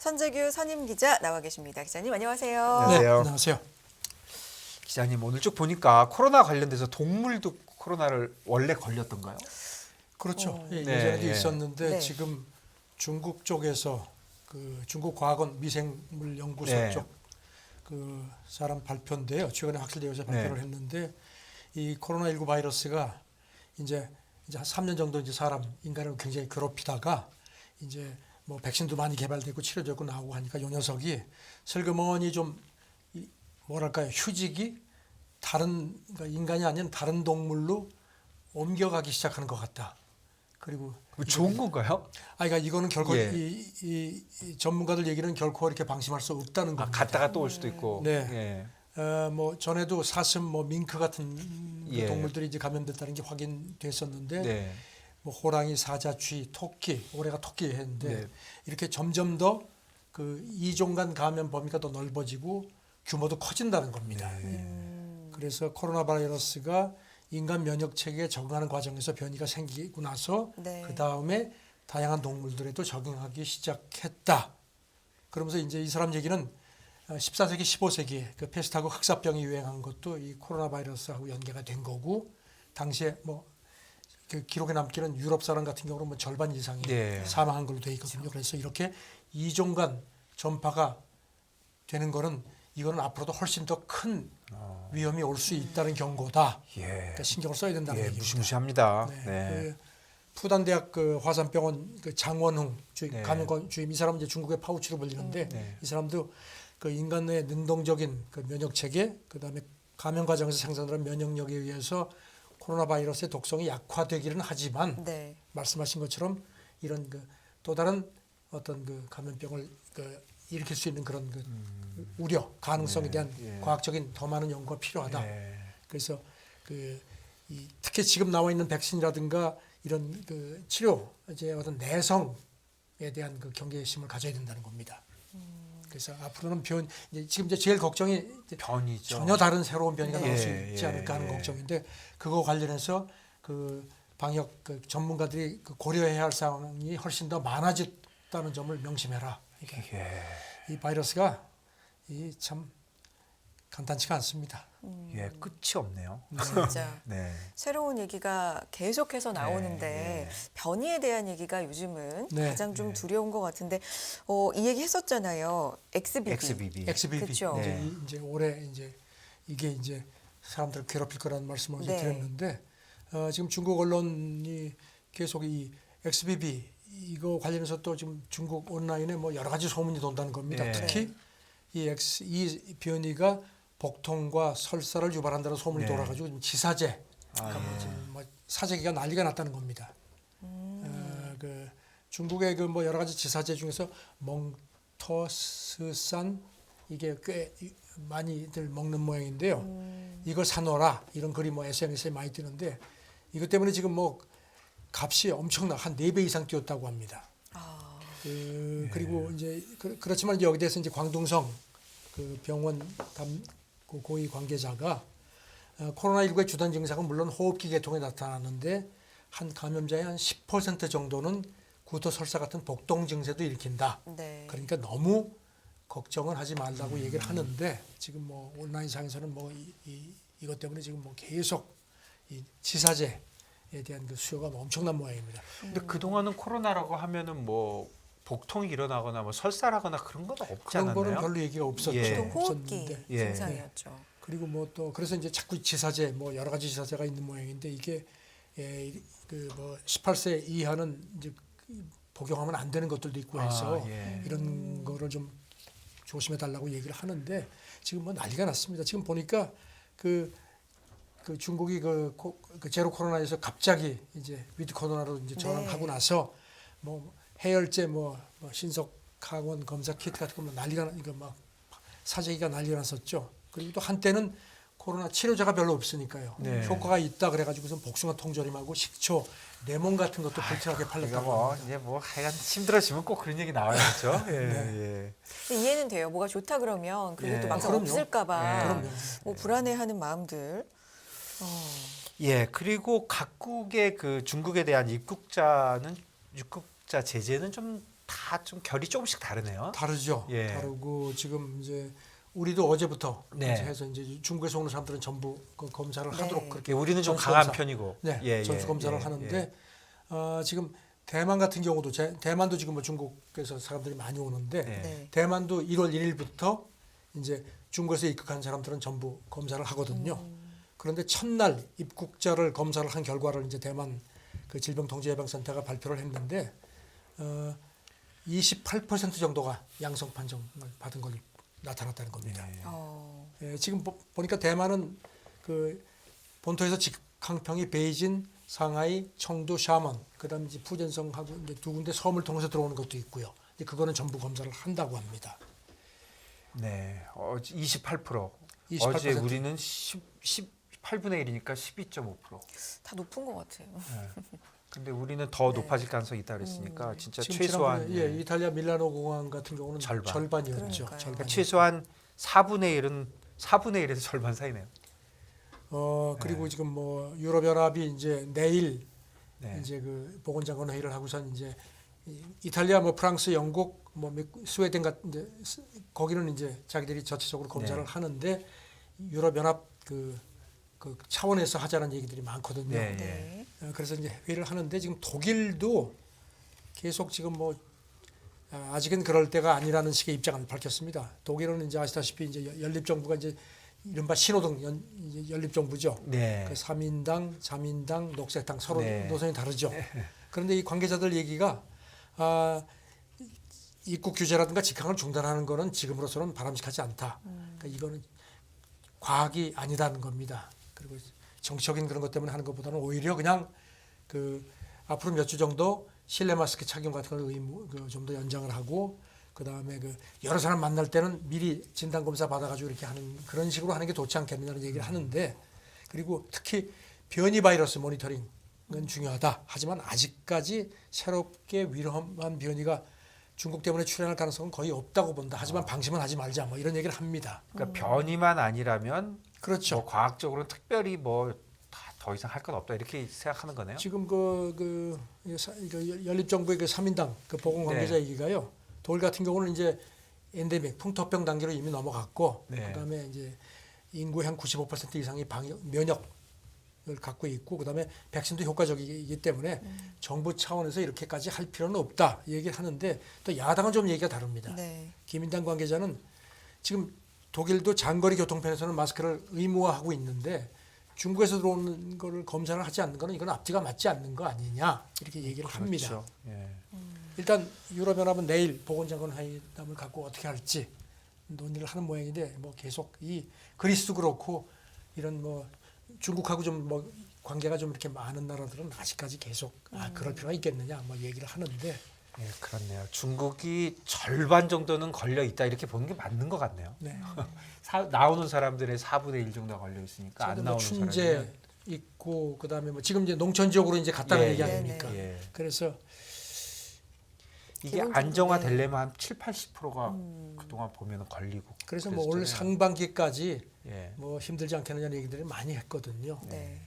선재규 선임 기자 나와 계십니다. 기자님 안녕하세요. 안녕하세요. 네, 안녕하세요. 기자님 오늘 쭉 보니까 코로나 관련돼서 동물도 코로나를 원래 걸렸던가요? 그렇죠. 예, 네, 예전에도 예. 있었는데 네. 지금 중국 쪽에서 그 중국 과학원 미생물 연구소 네. 쪽 그 사람 발표인데요. 최근에 확실되어서 발표를 네. 했는데 이 코로나19 바이러스가 이제 한 3년 정도 이제 인간을 굉장히 괴롭히다가 이제 뭐 백신도 많이 개발되고 치료되고 나오고 하니까 이 녀석이 슬그머니 좀 뭐랄까요, 휴직이 다른, 그러니까 인간이 아닌 다른 동물로 옮겨가기 시작하는 것 같다. 그리고 뭐 좋은 건가요? 그러니까 이거는 결코 예. 이 전문가들 얘기는 결코 이렇게 방심할 수 없다는 겁니다. 갔다가 또 올 수도 있고. 네. 예. 뭐 전에도 사슴, 뭐 밍크 같은 그 예. 동물들이 이제 감염됐다는 게 확인됐었는데, 네. 뭐 호랑이, 사자, 쥐, 토끼, 올해가 토끼 했는데 네. 이렇게 점점 더 그 이종 간 감염 범위가 더 넓어지고 규모도 커진다는 겁니다. 그래서 코로나 바이러스가 인간 면역 체계에 적응하는 과정에서 변이가 생기고 나서 네. 그 다음에 다양한 동물들에도 적응하기 시작했다. 그러면서 이제 이 사람 얘기는 14세기, 15세기에 그 페스트하고 흑사병이 유행한 것도 이 코로나 바이러스하고 연계가 된 거고, 당시에 뭐 그 기록에 남기는 유럽 사람 같은 경우는 뭐 절반 이상이 네. 사망한 걸로 돼 있거든요. 그래서 이렇게 이종 간 전파가 되는 거는 이거는 앞으로도 훨씬 더 큰 위험이 올 수 있다는 경고다. 예. 그러니까 신경을 써야 된다는 예, 얘기입니다. 무시무시합니다. 네. 네. 그 푸단대학 그 화산병원 그 장원흥 주임, 네. 감염관 주임, 이 사람은 이제 중국의 파우치로 불리는데 네. 이 사람도 그 인간의 능동적인 그 면역 체계, 그다음에 감염 과정에서 생산되는 면역력에 의해서 코로나 바이러스의 독성이 약화되기는 하지만 네. 말씀하신 것처럼 이런 그 또 다른 어떤 그 감염병을 그 일으킬 수 있는 그런 그 우려 가능성에 대한 예. 과학적인 더 많은 연구가 필요하다. 예. 그래서 특히 지금 나와 있는 백신이라든가 이런 그 치료 이제 어떤 내성에 대한 그 경계심을 가져야 된다는 겁니다. 그래서 앞으로는 지금 이제 제일 걱정이 이제 변이죠. 전혀 다른 새로운 변이가 나올 수 예, 있지 예, 않을까 하는 예. 걱정인데, 그거 관련해서 그 방역 그 전문가들이 그 고려해야 할 사항이 훨씬 더 많아졌다는 점을 명심해라. 그러니까 예. 이 바이러스가 참 간단치가 않습니다. 예, 끝이 없네요. 진짜 네. 새로운 얘기가 계속해서 나오는데 네. 변이에 대한 얘기가 요즘은 네. 가장 좀 두려운 것 같은데 이 얘기 했었잖아요. XBB. XBB. XBB 그쵸. 네. 이제 올해 이게 이제 사람들을 괴롭힐 거라는 말씀을 어제 네. 드렸는데, 지금 중국 언론이 계속 이 XBB 이거 관련해서 또 지금 중국 온라인에 뭐 여러 가지 소문이 돈다는 겁니다. 네. 특히 이 변이가 복통과 설사를 유발한다는 소문이 네. 돌아가지고 지금 지사제, 그러니까 예. 지금 뭐 사재기가 난리가 났다는 겁니다. 그 중국의 그 뭐 여러 가지 지사제 중에서 멍터스산 이게 꽤 많이들 먹는 모양인데요. 이걸 사놓아라 이런 글이 뭐 SNS에 많이 뜨는데, 이것 때문에 지금 뭐 값이 엄청나 한 4배 이상 뛰었다고 합니다. 그리고 이제 그렇지만 이제 여기 대해서 이제 광둥성 그 병원 그 고위 관계자가 코로나19의 주된 증상은 물론 호흡기 계통에 나타나는데 한 감염자의 한 10% 정도는 구토 설사 같은 복동 증세도 일으킨다. 네. 그러니까 너무 걱정은 하지 말라고 얘기를 하는데, 지금 뭐 온라인상에서는 뭐 이것 때문에 지금 뭐 계속 이 지사제에 대한 그 수요가 엄청난 모양입니다. 근데 그동안은 코로나라고 하면은 뭐 복통이 일어나거나 뭐 설사라거나 그런 건 없지 그런 않았나요? 거는 별로 얘기가 없었죠. 예. 또 호흡기 없었는데. 예. 증상이었죠. 그리고 뭐 또 그래서 이제 자꾸 지사제 뭐 여러 가지 지사제가 있는 모양인데, 이게 그 뭐 18세 이하는 이제 복용하면 안 되는 것들도 있고 해서 예. 이런 거를 좀 조심해 달라고 얘기를 하는데, 지금 뭐 난리가 났습니다. 지금 보니까 그 중국이 그 제로 코로나에서 갑자기 이제 위드 코로나로 이제 전환하고 네. 나서 뭐 해열제 뭐 신속 항원 검사 키트 같은 거 난리가 이거 막 사재기가 난리가 났었죠. 그리고 또 한때는 코로나 치료제가 별로 없으니까요. 네. 효과가 있다 그래가지고선 복숭아 통조림하고 식초, 레몬 같은 것도 불티나게 그러니까 팔렸다고 뭐 합니다. 이제 뭐 하여간 힘들어지면 꼭 그런 얘기 나와요, 그렇죠? 예. 예. 근데 이해는 돼요. 뭐가 좋다 그러면 그게 예. 또 막상 그럼요. 없을까봐 예. 그럼요. 뭐 불안해하는 마음들. 예, 그리고 각국의 그 중국에 대한 입국자 제재는 좀 다 좀 결이 조금씩 다르네요. 다르죠. 예. 다르고 지금 이제 우리도 어제부터 네. 이제 해서 이제 중국에서 오는 사람들은 전부 그 검사를 네. 하도록 그렇게 예, 우리는 좀 전수 강한 검사. 편이고. 네, 예, 전수 예, 검사를 예, 하는데 지금 대만 같은 경우도 대만도 지금 뭐 중국에서 사람들이 많이 오는데 네. 네. 대만도 1월 1일부터 이제 중국에서 입국한 사람들은 전부 검사를 하거든요. 그런데 첫날 입국자를 검사를 한 결과를 이제 대만 그 질병통제예방센터가 발표를 했는데 28% 정도가 양성 판정을 받은 걸로 나타났다는 겁니다. 네. 예, 지금 보니까 대만은 그 본토에서 직항평이 베이징, 상하이, 청도, 샤먼, 그다음 이제 푸젠성하고 이제 두 군데 섬을 통해서 들어오는 것도 있고요. 이제 그거는 전부 검사를 한다고 합니다. 네. 28%. 28%. 어제 우리는 18분의 1이니까 12.5%. 다 높은 것 같아요. 근데 우리는 더 네. 높아질 가능성이 있다 그랬으니까 진짜 지금 최소한 지난번에, 이탈리아 밀라노 공항 같은 경우는 절반. 절반이었죠. 그러니까요. 절반. 최소한 4분의 1은 4분의 1에서 절반 사이네요. 그리고 네. 지금 뭐 유럽 연합이 이제 내일 네. 이제 그 보건장관 회의를 하고선 이제 이탈리아, 뭐 프랑스, 영국, 뭐 스웨덴 같은 이제 거기는 이제 자기들이 전체적으로 검사를 네. 하는데 유럽 연합 그 차원에서 하자는 얘기들이 많거든요. 네. 네. 그래서 이제 회의를 하는데 지금 독일도 계속 지금 뭐 아직은 그럴 때가 아니라는 식의 입장을 밝혔습니다. 독일은 이제 아시다시피 이제 연립 정부가 이제 이른바 신호등 이제 연립 정부죠. 네. 그 3인당, 자민당, 녹색당 서로 네. 노선이 다르죠. 그런데 이 관계자들 얘기가 입국 규제라든가 직항을 중단하는 거는 지금으로서는 바람직하지 않다. 그러니까 이거는 과학이 아니다는 겁니다. 그리고 정치적인 그런 것 때문에 하는 것보다는 오히려 그냥 그 앞으로 몇 주 정도 실내 마스크 착용 같은 걸 의무 좀 더 연장을 하고 그 다음에 그 여러 사람 만날 때는 미리 진단 검사 받아가지고 이렇게 하는 그런 식으로 하는 게 좋지 않겠느냐는 얘기를 하는데 그리고 특히 변이 바이러스 모니터링은 중요하다. 하지만 아직까지 새롭게 위험한 변이가 중국 때문에 출현할 가능성은 거의 없다고 본다. 하지만 방심은 하지 말자. 뭐 이런 얘기를 합니다. 그러니까 변이만 아니라면 그렇죠. 뭐 과학적으로는 특별히 뭐 더 이상 할 건 없다 이렇게 생각하는 거네요. 지금 그 연립정부의 그 3인당 그 보건 관계자 네. 얘기가요. 독일 같은 경우는 이제 엔데믹 풍토병 단계로 이미 넘어갔고 네. 그다음에 이제 인구의 한 95% 이상이 면역을 갖고 있고 그다음에 백신도 효과적이기 때문에 정부 차원에서 이렇게까지 할 필요는 없다 얘기를 하는데 또 야당은 좀 얘기가 다릅니다. 네. 기민당 관계자는 지금 독일도 장거리 교통편에서는 마스크를 의무화하고 있는데 중국에서 들어오는 거를 검사를 하지 않는 거는 이건 앞뒤가 맞지 않는 거 아니냐 이렇게 얘기를 합니다. 그렇죠. 예. 일단 유럽연합은 내일 보건장관 회의담을 갖고 어떻게 할지 논의를 하는 모양인데 뭐 계속 이 그리스도 그렇고 이런 뭐 중국하고 좀 뭐 관계가 좀 이렇게 많은 나라들은 아직까지 계속 그럴 필요가 있겠느냐 뭐 얘기를 하는데 예, 그렇네요. 중국이 절반 정도는 걸려 있다 이렇게 보는 게 맞는 것 같네요. 네. 나오는 사람들의 4분의 1 정도가 걸려 있으니까 안 뭐 나오는 춘제 사람이 있고 그다음에 뭐 지금 이제 농촌 지역으로 이제 갔다는 예, 얘기 예, 아닙니까? 예. 그래서 이게 기본적으로, 안정화되려면 한 7, 80%가 그동안 보면 걸리고 그래서 뭐 올 그랬잖아요. 상반기까지 예. 뭐 힘들지 않겠느냐는 얘기들을 많이 했거든요. 네.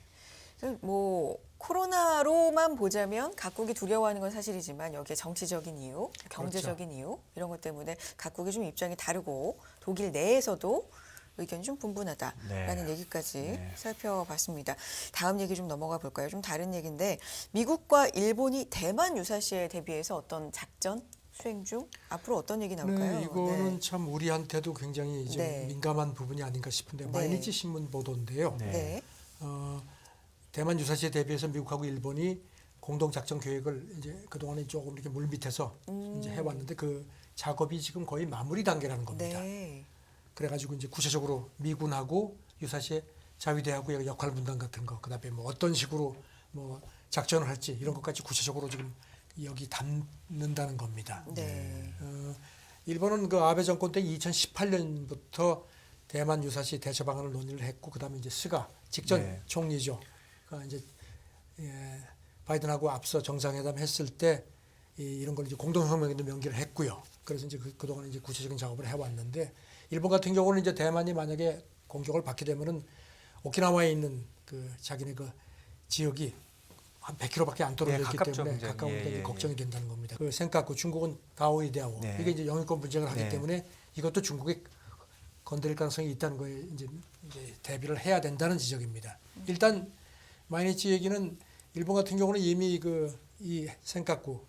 그래서 뭐 코로나로만 보자면 각국이 두려워하는 건 사실이지만 여기에 정치적인 이유, 경제적인 이유 이런 것 때문에 각국이 좀 입장이 다르고 독일 내에서도 의견이 좀 분분하다라는 네. 얘기까지 네. 살펴봤습니다. 다음 얘기 좀 넘어가 볼까요? 좀 다른 얘기인데 미국과 일본이 대만 유사시에 대비해서 어떤 작전 수행 중 앞으로 어떤 얘기 나올까요? 네, 이거는 네. 참 우리한테도 굉장히 좀 네. 민감한 부분이 아닌가 싶은데 네. 마이니치 신문 보도인데요. 네. 네. 대만 유사시에 대비해서 미국하고 일본이 공동 작전 계획을 이제 그동안에 조금 이렇게 물 밑에서 이제 해왔는데 그 작업이 지금 거의 마무리 단계라는 겁니다. 네. 그래가지고 이제 구체적으로 미군하고 유사시에 자위대하고 역할 분담 같은 거, 그다음에 뭐 어떤 식으로 뭐 작전을 할지 이런 것까지 구체적으로 지금 여기 담는다는 겁니다. 네. 일본은 그 아베 정권 때 2018년부터 대만 유사시 대처 방안을 논의를 했고, 그다음에 이제 스가 직전 네. 총리죠. 이제 바이든하고 앞서 정상회담 했을 때 이런 걸 이제 공동성명에도 명기를 했고요. 그래서 이제 그동안 이제 구체적인 작업을 해왔는데, 일본 같은 경우는 이제 대만이 만약에 공격을 받게 되면은 오키나와에 있는 그 자기네 그 지역이 한 100km밖에 안 떨어져 예, 있기 가깝죠, 때문에 굉장히. 가까우니까 예, 예, 걱정이 된다는 겁니다. 그 생각고 중국은 다오이대하고 네. 이게 이제 영유권 분쟁을 하기 네. 때문에 이것도 중국에 건드릴 가능성이 있다는 거에 이제 대비를 해야 된다는 지적입니다. 일단 마이니치 얘기는 일본 같은 경우는 이미 이 생각고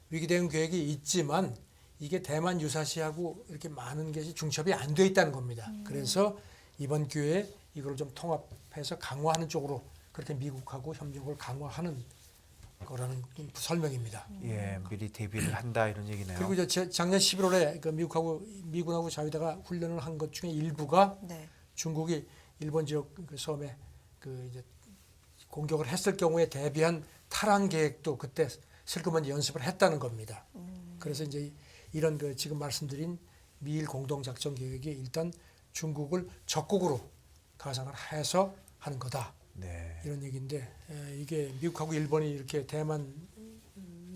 위기 대응 계획이 있지만 이게 대만 유사시하고 이렇게 많은 것이 중첩이 안 돼 있다는 겁니다. 그래서 이번 기회에 이걸 좀 통합해서 강화하는 쪽으로 그렇게 미국하고 협력을 강화하는 거라는 설명입니다. 예, 미리 대비를 한다 이런 얘기네요. 그리고 이제 작년 11월에 그 미군하고 자위대가 훈련을 한 것 중에 일부가 네. 중국이 일본 지역 그 섬에 그 이제 공격을 했을 경우에 대비한 탈환 계획도 그때 슬그머니 연습을 했다는 겁니다. 그래서 이제 이런 그 지금 말씀드린 미일 공동 작전 계획이 일단 중국을 적국으로 가상을 해서 하는 거다. 네. 이런 얘기인데 이게 미국하고 일본이 이렇게 대만을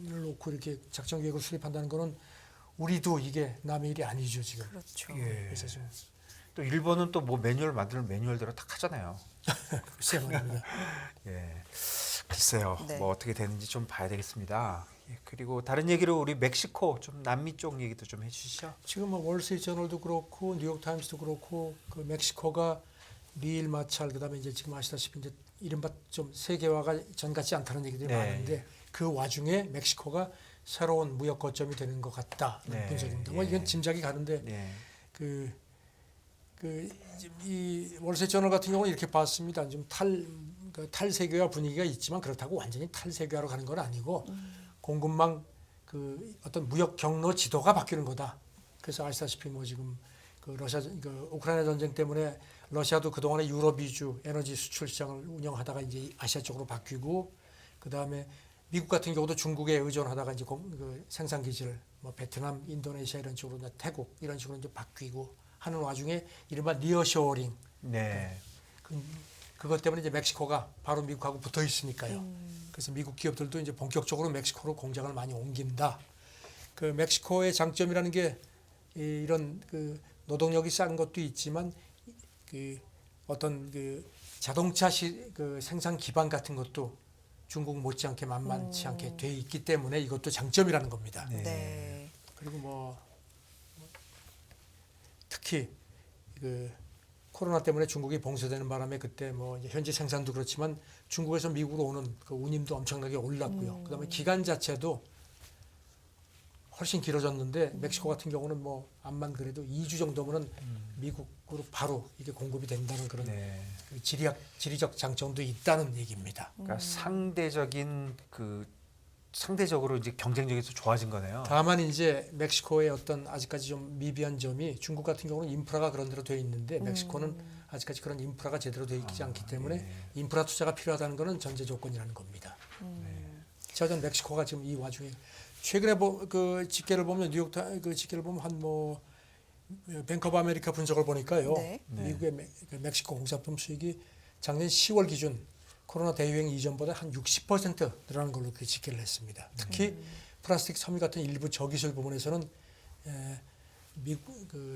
놓고 이렇게 작전 계획을 수립한다는 거는 우리도 이게 남의 일이 아니죠 지금. 그렇죠. 예. 그래서 좀 또 일본은 또 뭐 매뉴얼 만들면 매뉴얼대로 딱 하잖아요. 글쎄 말입니다. 예. 글쎄요. 네. 뭐 어떻게 되는지 좀 봐야 되겠습니다. 예, 그리고 다른 얘기로 우리 멕시코 좀 남미 쪽 얘기도 좀 해주시죠. 지금 뭐 월스트리트저널도 그렇고 뉴욕 타임스도 그렇고 그 멕시코가 미일 마찰 그다음에 이제 지금 아시다시피 이제 이른바 좀 세계화가 전 같지 않다는 얘기들이 네. 많은데 그 와중에 멕시코가 새로운 무역 거점이 되는 것 같다 네. 분석입니다. 뭐 예. 이건 짐작이 가는데 네. 이 월스트리트저널 같은 경우는 이렇게 봤습니다. 좀 탈세계화 분위기가 있지만 그렇다고 완전히 탈세계화로 가는 건 아니고 공급망 그 어떤 무역 경로 지도가 바뀌는 거다. 그래서 아시다시피 뭐 지금 그 러시아 그 우크라이나 전쟁 때문에 러시아도 그동안에 유럽 위주 에너지 수출 시장을 운영하다가 이제 아시아 쪽으로 바뀌고 그다음에 미국 같은 경우도 중국에 의존하다가 이제 그 생산 기지를 뭐 베트남, 인도네시아 이런 쪽으로 태국 이런 식으로 이제 바뀌고 하는 와중에 이른바 니어쇼어링 네. 그것 때문에 이제 멕시코가 바로 미국하고 붙어 있으니까요. 그래서 미국 기업들도 이제 본격적으로 멕시코로 공장을 많이 옮긴다. 그 멕시코의 장점이라는 게 이런 그 노동력이 싼 것도 있지만 그 어떤 그 자동차 그 생산 기반 같은 것도 중국 못지않게 만만치 않게 돼 있기 때문에 이것도 장점이라는 겁니다. 네. 네. 그리고 뭐 특히 그 코로나 때문에 중국이 봉쇄되는 바람에 그때 뭐 이제 현지 생산도 그렇지만 중국에서 미국으로 오는 그 운임도 엄청나게 올랐고요. 그다음에 기간 자체도 훨씬 길어졌는데 멕시코 같은 경우는 뭐 암만 그래도 2주 정도면은 미국으로 바로 이게 공급이 된다는 그런 네. 그 지리적 장점도 있다는 얘기입니다. 그러니까 상대적으로 이제 경쟁력에서 좋아진 거네요. 다만 이제 멕시코의 어떤 아직까지 좀 미비한 점이 중국 같은 경우는 인프라가 그런 대로 되어 있는데 멕시코는 아직까지 그런 인프라가 제대로 되어 있지 않기 때문에 예. 인프라 투자가 필요하다는 것은 전제 조건이라는 겁니다. 저는 멕시코가 지금 이 와중에 최근에 그 집계를 보면 그 집계를 보면 한 뭐 뱅크 오브 아메리카 분석을 보니까요. 네. 미국의 멕시코 공산품 수익이 작년 10월 기준 코로나 대유행 이전보다 한 60% 늘어난 걸로 그 집계를 했습니다. 특히 플라스틱 섬유 같은 일부 저기술 부분에서는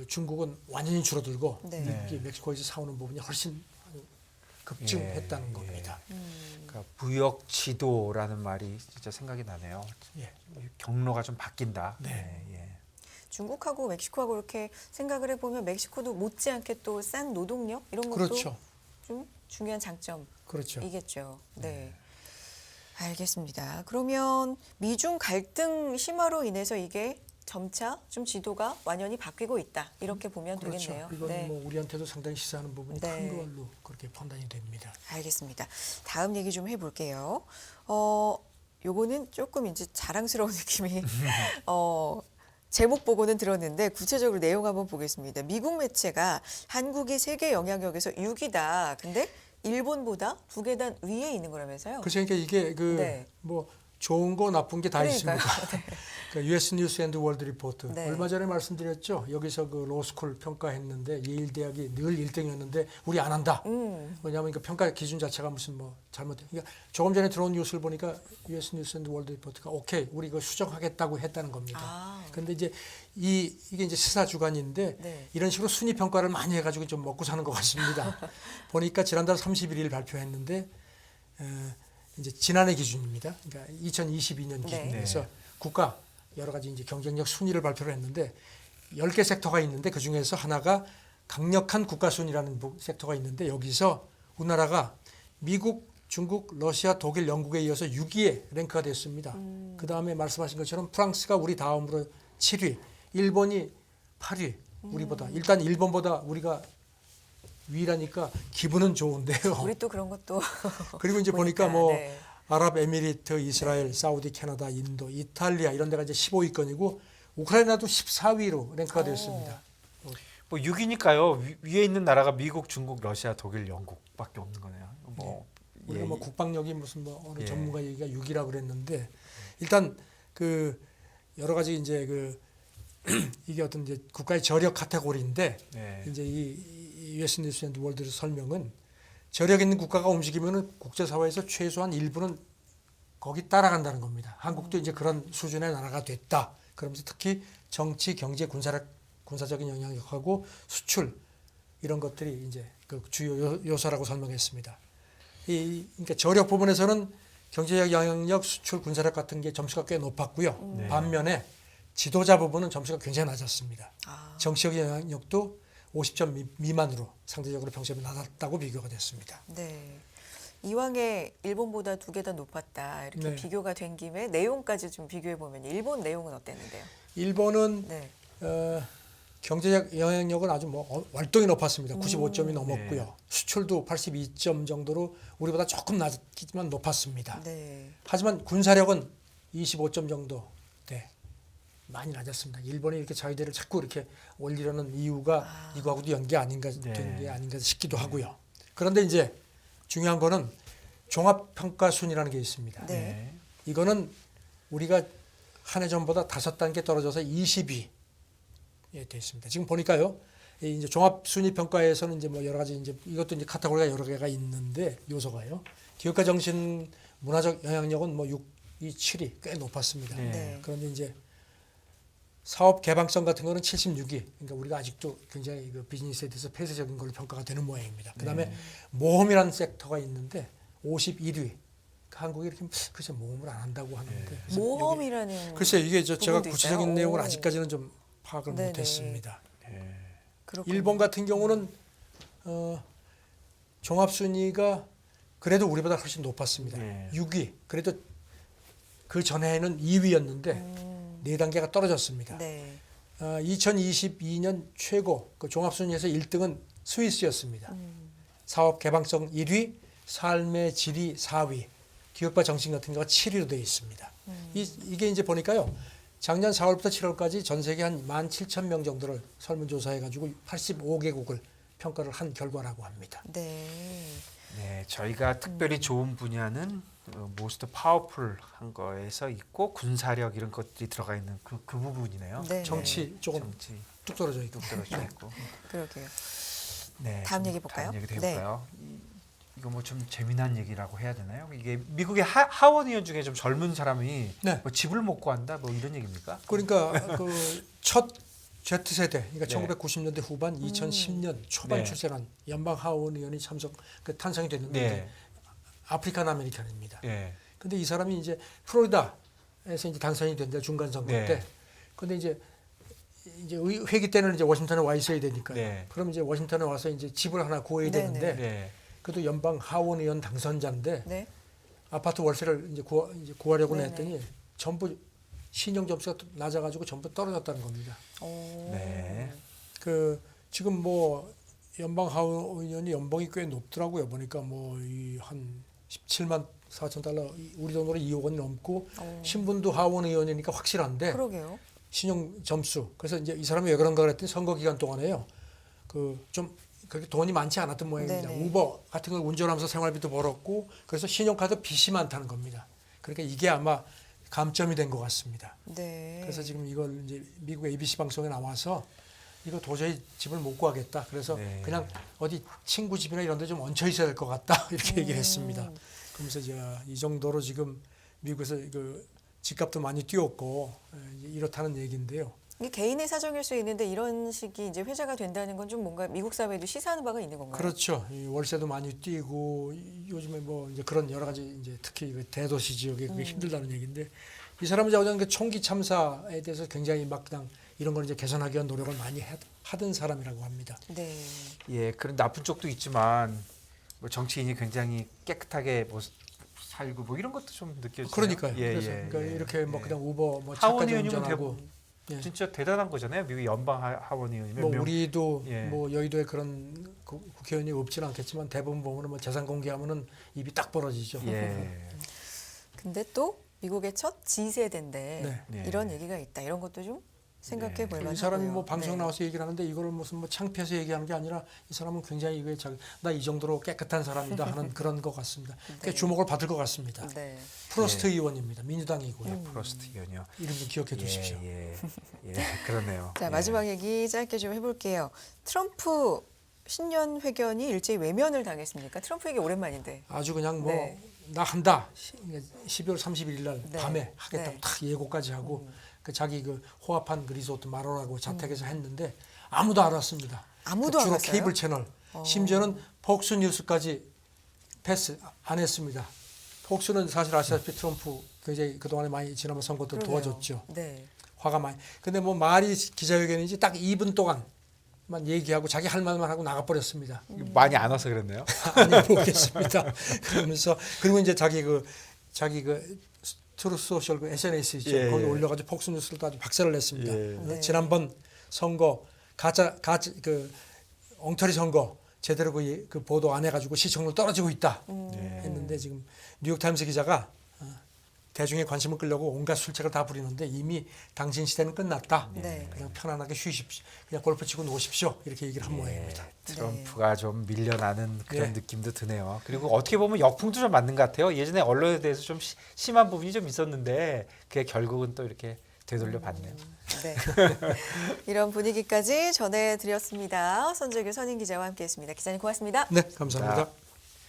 중국은 완전히 줄어들고 네. 미국이 멕시코에서 사오는 부분이 훨씬 급증했다는 예, 겁니다. 그러니까 부역 지도라는 말이 진짜 생각이 나네요. 예. 경로가 좀 바뀐다. 네. 예. 중국하고 멕시코하고 이렇게 생각을 해보면 멕시코도 못지않게 또 싼 노동력 이런 것도 그렇죠. 좀 중요한 장점이겠죠. 그렇죠. 네. 알겠습니다. 그러면 미중 갈등 심화로 인해서 이게 점차 좀 지도가 완연히 바뀌고 있다. 이렇게 보면 그렇죠. 되겠네요. 이건 네. 뭐 우리한테도 상당히 시사하는 부분이 네. 큰 걸로 그렇게 판단이 됩니다. 알겠습니다. 다음 얘기 좀 해볼게요. 요거는 조금 이제 자랑스러운 느낌이 제목 보고는 들었는데 구체적으로 내용 한번 보겠습니다. 미국 매체가 한국이 세계 영향력에서 6위다. 근데 일본보다 2계단 위에 있는 거라면서요? 그러니까 이게 그 네. 뭐 좋은 거 나쁜 게 다 그러니까요. 있습니다. 그 US 뉴스 앤드 월드 리포트 네. 얼마 전에 말씀드렸죠. 여기서 그 로스쿨 평가했는데 예일 대학이 늘 1등이었는데 우리 안 한다. 왜냐하면 그 평가 기준 자체가 무슨 뭐 잘못된. 그러니까 조금 전에 들어온 뉴스를 보니까 US 뉴스 앤드 월드 리포트가 오케이 우리 이거 수정하겠다고 했다는 겁니다. 그런데 이제 이게 이제 시사 주간인데 네. 이런 식으로 순위 평가를 많이 해가지고 좀 먹고 사는 것 같습니다. 보니까 지난달 31일 발표했는데. 이제 지난해 기준입니다. 그러니까 2022년 기준에서 네. 국가 여러 가지 이제 경쟁력 순위를 발표를 했는데 10개 섹터가 있는데 그 중에서 하나가 강력한 국가 순위라는 섹터가 있는데 여기서 우리나라가 미국, 중국, 러시아, 독일, 영국에 이어서 6위에 랭크가 됐습니다. 그 다음에 말씀하신 것처럼 프랑스가 우리 다음으로 7위, 일본이 8위, 우리보다. 일단 일본보다 우리가 위라니까 기분은 좋은데요. 우리 또 그런 것도 그리고 이제 보니까, 보니까 뭐 네. 아랍에미리트, 이스라엘, 사우디, 캐나다, 인도, 이탈리아 이런 데가 이제 15위권이고 우크라이나도 14위로 랭크가 됐습니다. 뭐 6위니까요. 위에 있는 나라가 미국, 중국, 러시아, 독일, 영국밖에 없는 거네요. 뭐 우리가 뭐 국방력이 무슨 뭐 어느 예. 전문가 얘기가 6위라 그랬는데 일단 그 여러 가지 이제 그 이게 어떤 이제 국가의 저력 카테고리인데 네. 이제 이 US 뉴스 앤드 월드 설명은 저력 있는 국가가 움직이면은 국제사회에서 최소한 일부는 거기 따라간다는 겁니다. 한국도 이제 그런 수준의 나라가 됐다. 그러면서 특히 정치, 경제, 군사적인 영향력하고 수출 이런 것들이 이제 그 주요 요소라고 설명했습니다. 그러니까 저력 부분에서는 경제적 영향력, 수출, 군사력 같은 게 점수가 꽤 높았고요. 네. 반면에 지도자 부분은 점수가 굉장히 낮았습니다. 아, 정치적 영향력도 50점 미만으로 상대적으로 평점이 낮았다고 비교가 됐습니다. 네. 이왕에 일본보다 2개 다 높았다 이렇게 네. 비교가 된 김에 내용까지 좀 비교해 보면 일본 내용은 어땠는데요? 일본은 네. 경제적 영향력은 아주 뭐 월등히 높았습니다. 95점이 넘었고요. 네. 수출도 82점 정도로 우리보다 조금 낮지만 높았습니다. 네. 하지만 군사력은 25점 정도 많이 낮았습니다. 일본이 이렇게 자위대를 자꾸 이렇게 올리려는 이유가 이거하고도 연계 아닌가 네. 된 게 아닌가 싶기도 하고요. 그런데 이제 중요한 거는 종합평가 순이라는 게 있습니다. 네. 이거는 우리가 한 해 전보다 5단계 떨어져서 20위에 돼 있습니다. 지금 보니까요. 이 이제 종합 순위 평가에서는 이제 뭐 여러 가지 이제 이것도 이제 카테고리가 여러 개가 있는데 요소가요. 기업가 정신 문화적 영향력은 뭐 6위, 7위 꽤 높았습니다. 네. 네. 그런데 이제 사업 개방성 같은 거는 76위. 그러니까 우리가 아직도 굉장히 그 비즈니스에 대해서 폐쇄적인 걸로 평가가 되는 모양입니다. 그다음에 네. 모험이라는 섹터가 있는데 51위. 한국이 이렇게 글쎄 모험을 안 한다고 하는데 그래서 모험이라는 글쎄 이게 제가 부분도 구체적인 있어요? 내용을 오. 아직까지는 좀 파악을 네네. 못했습니다. 네. 그렇군요. 일본 같은 경우는 종합 순위가 그래도 우리보다 훨씬 높았습니다. 네. 6위. 그래도 그 전에는 2위였는데 네 단계가 떨어졌습니다. 네. 2022년 최고 그 종합 순위에서 1등은 스위스였습니다. 사업 개방성 1위, 삶의 질이 4위, 기업과 정신 같은 경우가 7위로 되어 있습니다. 이게 이제 보니까요. 작년 4월부터 7월까지 전 세계 한 17,000명 정도를 설문조사해가지고 85개국을 평가를 한 결과라고 합니다. 네. 네, 저희가 특별히 좋은 분야는 most powerful한 거에서 있고 군사력 이런 것들이 들어가 있는 그 부분이네요. 네. 정치 조금 정치 뚝 떨어져 있고. 뚝 떨어져 있고. 그러게요. 네. 다음 좀 얘기 볼까요? 다음 얘기도 네. 해볼까요? 이거 뭐 좀 재미난 얘기라고 해야 되나요? 이게 미국의 하원 의원 중에 좀 젊은 사람이 네. 뭐 집을 못 구한다 뭐 이런 얘기입니까? 그러니까 그 첫 Z세대, 그러니까 네. 1990년대 후반, 2010년 초반 네. 출생한 연방 하원 의원이 탄생이 됐는데 네. 이제 아프리칸 아메리칸입니다. 네. 근데 이 사람이 이제 플로리다에서 이제 당선이 된다 중간 선거 네. 때. 근데 이제 회기 때는 이제 워싱턴에 와 있어야 되니까요. 네. 그럼 이제 워싱턴에 와서 이제 집을 하나 구해야 네, 되는데 네. 그래도 연방 하원 의원 당선자인데 네. 아파트 월세를 이제 구하려고 네네. 했더니 전부 신용 점수가 낮아가지고 전부 떨어졌다는 겁니다. 오. 네. 그 지금 뭐 연방 하원 의원이 연봉이 꽤 높더라고요. 보니까 뭐 한 17만 4천 달러 우리 돈으로 2억 원이 넘고 오. 신분도 하원 의원이니까 확실한데 그러게요. 신용 점수. 그래서 이제 이 사람이 왜 그런가 그랬더니 선거 기간 동안에요. 그 좀 그렇게 돈이 많지 않았던 모양입니다. 네네. 우버 같은 걸 운전하면서 생활비도 벌었고 그래서 신용카드 빚이 많다는 겁니다. 그러니까 이게 아마 감점이 된 것 같습니다. 네. 그래서 지금 이걸 이제 미국 ABC 방송에 나와서 이거 도저히 집을 못 구하겠다. 그래서 네. 그냥 어디 친구 집이나 이런 데 좀 얹혀 있어야 될 것 같다. 이렇게 얘기를 했습니다. 그러면서 이 정도로 지금 미국에서 그 집값도 많이 뛰었고 이렇다는 얘기인데요. 이게 개인의 사정일 수 있는데 이런 식이 이제 회자가 된다는 건 좀 뭔가 미국 사회도 시사하는 바가 있는 건가요? 그렇죠. 이 월세도 많이 뛰고 요즘에 뭐 이제 그런 여러 가지 이제 특히 그 대도시 지역에 그게 힘들다는 얘기인데 이 사람은 자고전 그 총기 참사에 대해서 굉장히 막 그냥 이런 걸 이제 개선하기 위한 노력을 많이 하던 사람이라고 합니다. 네. 예, 그런 나쁜 쪽도 있지만 뭐 정치인이 굉장히 깨끗하게 뭐 살고 뭐 이런 것도 좀 느껴져요. 그러니까요. 예, 그래서 예, 그러니까 예, 이렇게 뭐 예. 그냥 우버 뭐 하원 차까지 의원이면 운전하고 예. 진짜 대단한 거잖아요. 미국 연방 하원 의원이면 뭐 우리도 예. 뭐 여의도에 그런 국회의원이 없지는 않겠지만 대부분 보면은 뭐 재산 공개하면은 입이 딱 벌어지죠. 예. 근데 또 미국의 첫 지세대인데 네. 네. 이런 얘기가 있다. 이런 것도 좀 생각해 네. 볼 만하고요. 이 사람이 뭐 방송 네. 나와서 얘기를 하는데 이거를 무슨 뭐 창피해서 얘기하는 게 아니라 이 사람은 굉장히 이거에 나 이 정도로 깨끗한 사람이다 하는 그런 것 같습니다. 그러니까 네. 주목을 받을 것 같습니다. 네. 프로스트 의원입니다. 민주당이고요. 예, 프로스트 의원이요. 이름 좀 기억해 두십시오. 예, 예, 예, 그러네요. 자, 예. 마지막 얘기 짧게 좀 해볼게요. 트럼프 신년 회견이 일제히 외면을 당했습니까? 트럼프 얘기 오랜만인데. 아주 그냥 뭐 네. 나 한다. 12월 31일 날 네. 밤에 하겠다고 네. 딱 예고까지 하고 그 자기 그 호합한 그 리조트 마로라고 자택에서 했는데 아무도 안 왔습니다. 아무도 그 안 주로 왔어요? 케이블 채널 심지어는 폭스 뉴스까지 패스 안 했습니다. 폭스는 사실 아시다시피 트럼프 굉장히 그동안에 많이 지난번 선거 때 그러네요. 도와줬죠. 네. 화가 많이. 근데 뭐 말이 기자회견인지 딱 2분 동안만 얘기하고 자기 할 말만 하고 나가버렸습니다. 많이 안 와서 그랬네요. 아니 모르겠습니다. 그러면서 그리고 이제 자기 그 트루스 소셜 그 SNS 있죠. 예, 거기 예. 올려가지고 폭스 뉴스를 아주 박살을 냈습니다. 예. 네. 지난번 선거 가짜 그 엉터리 선거 제대로 그 보도 안 해가지고 시청률 떨어지고 있다 예. 했는데 지금 뉴욕 타임스 기자가 대중의 관심을 끌려고 온갖 술책을 다 부리는데 이미 당신 시대는 끝났다. 네. 그냥 편안하게 쉬십시오. 그냥 골프 치고 노십시오. 이렇게 얘기를 한 모양입니다. 트럼프가 좀 밀려나는 그런 네. 느낌도 드네요. 그리고 어떻게 보면 역풍도 좀 맞는 것 같아요. 예전에 언론에 대해서 좀 심한 부분이 좀 있었는데 그게 결국은 또 이렇게 되돌려 봤네요. 네. 이런 분위기까지 전해드렸습니다. 손재규 선임 기자와 함께했습니다. 기자님 고맙습니다. 네, 감사합니다. 자.